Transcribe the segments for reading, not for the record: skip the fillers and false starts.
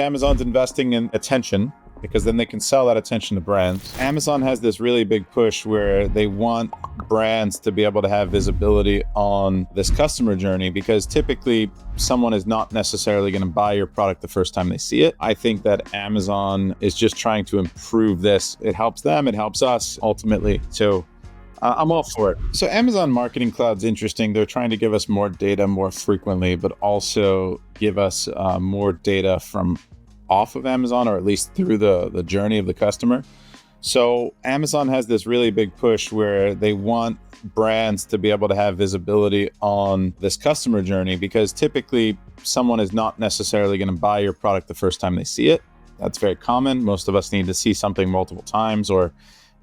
Amazon's investing in attention because then they can sell that attention to brands. Amazon has this really big push where they want brands to be able to have visibility on this customer journey, because typically someone is not necessarily going to buy your product the first time they see it. I think that Amazon is just trying to improve this. It helps them, it helps us ultimately. So I'm all for it. So Amazon Marketing Cloud's interesting. They're trying to give us more data more frequently, but also give us more data from off of Amazon, or at least through the journey of the customer. So Amazon has this really big push where they want brands to be able to have visibility on this customer journey, because typically someone is not necessarily going to buy your product the first time they see it. That's very common. Most of us need to see something multiple times, or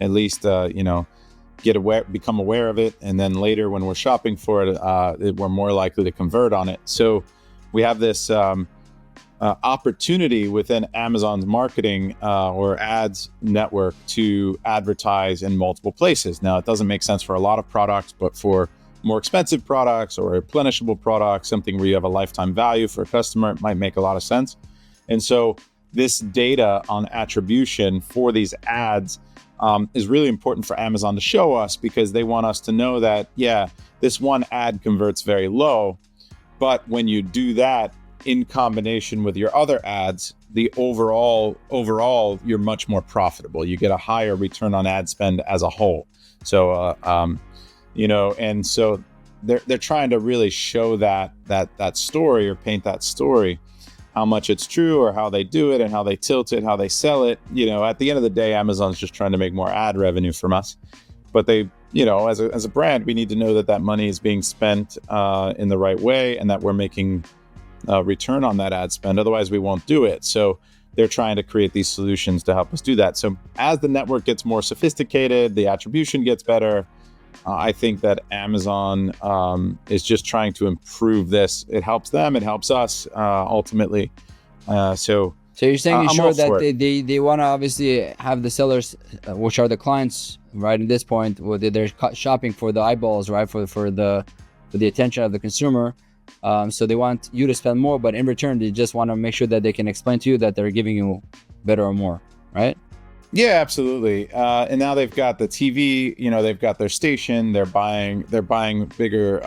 at least, become aware of it. And then later when we're shopping for it, we're more likely to convert on it. So we have this opportunity within Amazon's marketing or ads network to advertise in multiple places. Now, it doesn't make sense for a lot of products, but for more expensive products or replenishable products, something where you have a lifetime value for a customer, it might make a lot of sense. And so this data on attribution for these ads is really important for Amazon to show us, because they want us to know that, yeah, this one ad converts very low, but when you do that in combination with your other ads, the overall, you're much more profitable. You get a higher return on ad spend as a whole. So, and so they're trying to really show that story, or paint that story, how much it's true, or how they do it and how they tilt it, how they sell it. At the end of the day, Amazon's just trying to make more ad revenue from us. But they, as a brand, we need to know that money is being spent in the right way, and that we're making return on that ad spend. Otherwise, we won't do it. So they're trying to create these solutions to help us do that. So as the network gets more sophisticated, the attribution gets better. I think that Amazon is just trying to improve this. It helps them, it helps us ultimately. So you're saying that they want to obviously have the sellers, which are the clients, right? At this point, where they're shopping for the eyeballs, right? For the attention of the consumer. So they want you to spend more, but in return, they just want to make sure that they can explain to you that they're giving you better or more, right? Yeah, absolutely. And now they've got the TV, they've got their station, they're buying bigger,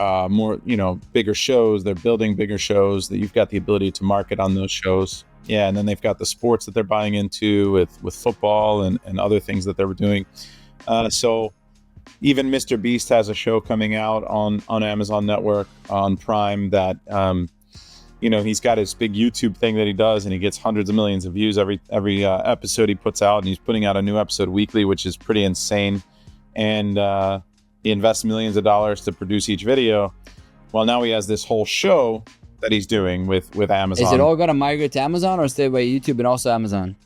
bigger shows. They're building bigger shows that you've got the ability to market on those shows. Yeah. And then they've got the sports that they're buying into with football and other things that they're doing. So even MrBeast has a show coming out on Amazon Network on Prime that, he's got his big YouTube thing that he does, and he gets hundreds of millions of views every episode he puts out, and he's putting out a new episode weekly, which is pretty insane. And he invests millions of dollars to produce each video. Well, now he has this whole show that he's doing with Amazon. Is it all going to migrate to Amazon, or stay by YouTube and also Amazon?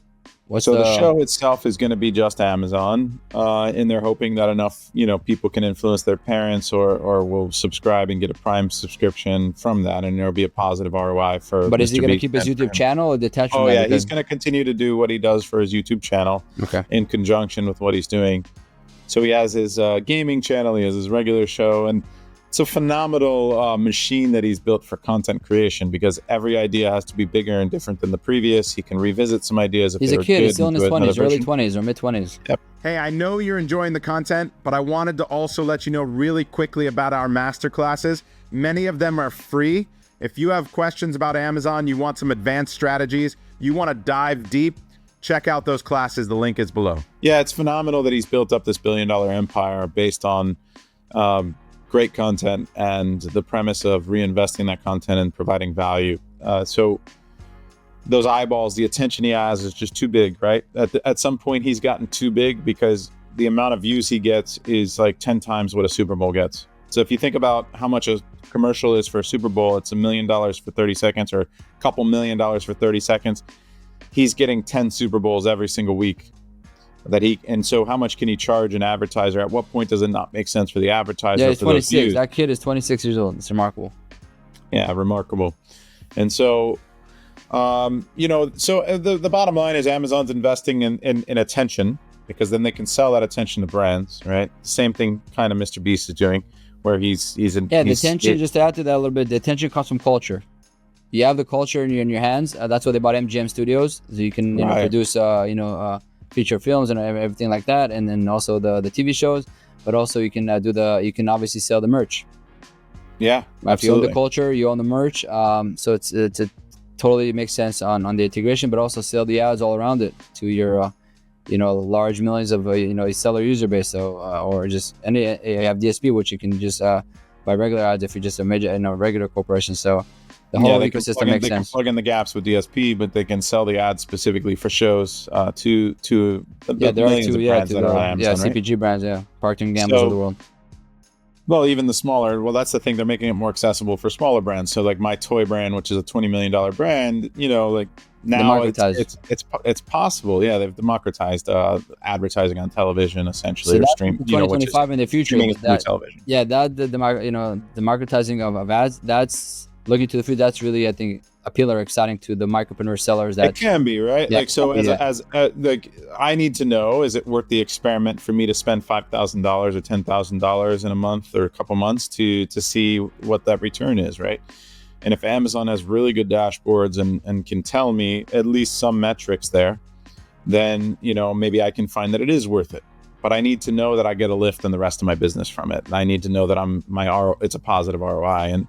So the show itself is going to be just Amazon, and they're hoping that enough, people can influence their parents or will subscribe and get a Prime subscription from that, and there'll be a positive ROI for. But is he going to keep his YouTube channel or detached from that? Oh yeah, he's going to continue to do what he does for his YouTube channel, in conjunction with what he's doing. So he has his gaming channel, he has his regular show, and it's a phenomenal machine that he's built for content creation, because every idea has to be bigger and different than the previous. He can revisit some ideas. He's a kid. He's still in his 20s, early 20s or mid 20s. Yep. Hey, I know you're enjoying the content, but I wanted to also let you know really quickly about our masterclasses. Many of them are free. If you have questions about Amazon, you want some advanced strategies, you want to dive deep, check out those classes. The link is below. Yeah, it's phenomenal that he's built up this billion-dollar empire based on great content and the premise of reinvesting that content and providing value. So those eyeballs, the attention he has is just too big, right? At some point, he's gotten too big, because the amount of views he gets is like 10 times what a Super Bowl gets. So if you think about how much a commercial is for a Super Bowl, it's $1 million for 30 seconds, or a couple $1 million for 30 seconds. He's getting 10 Super Bowls every single week. And so how much can he charge an advertiser? At what point does it not make sense for the advertiser? Yeah, he's 26. That kid is 26 years old. It's remarkable. Yeah, remarkable. And so, the bottom line is Amazon's investing in attention, because then they can sell that attention to brands, right? Same thing kind of MrBeast is doing, where he's the attention, just to add to that a little bit, the attention comes from culture. you have the culture in your hands. That's why they bought MGM Studios, so you can produce feature films and everything like that, and then also the TV shows. But also you can you can obviously sell the merch. Yeah, if you own the culture, you own the merch. So it totally makes sense on the integration, but also sell the ads all around it to your large millions of seller user base. So or just you have DSP, which you can just buy regular ads if you're just a major regular corporation. So the whole ecosystem makes sense. They can plug in the gaps with DSP, but they can sell the ads specifically for shows to the millions of brands that are on Amazon, CPG right? brands, Procter & Gamble's of the world. Well, even the smaller, that's the thing. They're making it more accessible for smaller brands. So like my toy brand, which is a $20 million brand, like now it's possible. Yeah, they've democratized advertising on television essentially, so or stream. 2025 in the future. Television. Yeah, the democratizing of ads. That's looking to the future. That's really, I think, appeal or exciting to the micropreneur sellers. That it can be, right? Yeah, like so, as I need to know: is it worth the experiment for me to spend $5,000 or $10,000 in a month or a couple months to see what that return is, right? And if Amazon has really good dashboards and can tell me at least some metrics there, then maybe I can find that it is worth it. But I need to know that I get a lift in the rest of my business from it. And I need to know that it's a positive ROI,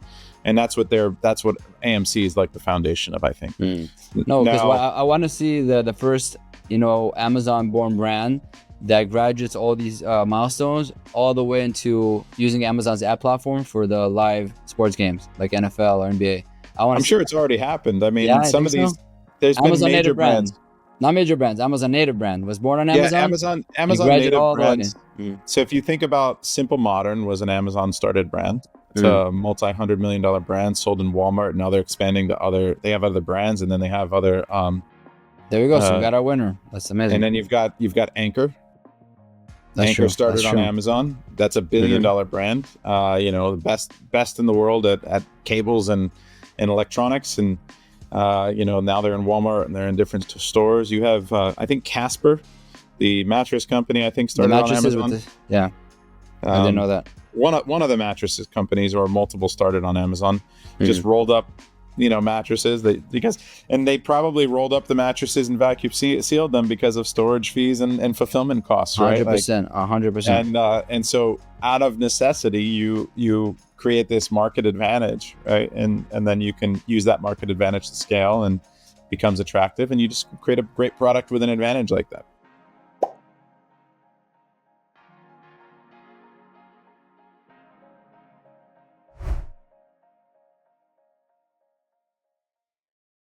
and that's what AMC is like the foundation of, I think. No, because I want to see the first Amazon born brand that graduates all these milestones all the way into using Amazon's ad platform for the live sports games like NFL or NBA. I'm sure it's already happened. I mean, some of these, there's Amazon been major brands. Not major brands. Amazon native brand was born on Amazon. Yeah, Amazon native brands. So if you think about Simple Modern was an Amazon started brand. It's a multi-$100 million brand sold in Walmart. And now they're expanding to they have other brands, and then they have other. There we go. So we got our winner. That's amazing. And then you've got Anker. That's Anker started on Amazon. That's a $1 billion brand. The best in the world at cables and electronics, and now they're in Walmart and they're in different stores. You have I think Casper, the mattress company, I think started on Amazon. I didn't know that. One of the mattresses companies, or multiple, started on Amazon. Just rolled up mattresses and they probably rolled up the mattresses and vacuum sealed them because of storage fees and fulfillment costs, right? 100%. And so out of necessity, you create this market advantage, right? And then you can use that market advantage to scale, and becomes attractive, and you just create a great product with an advantage like that.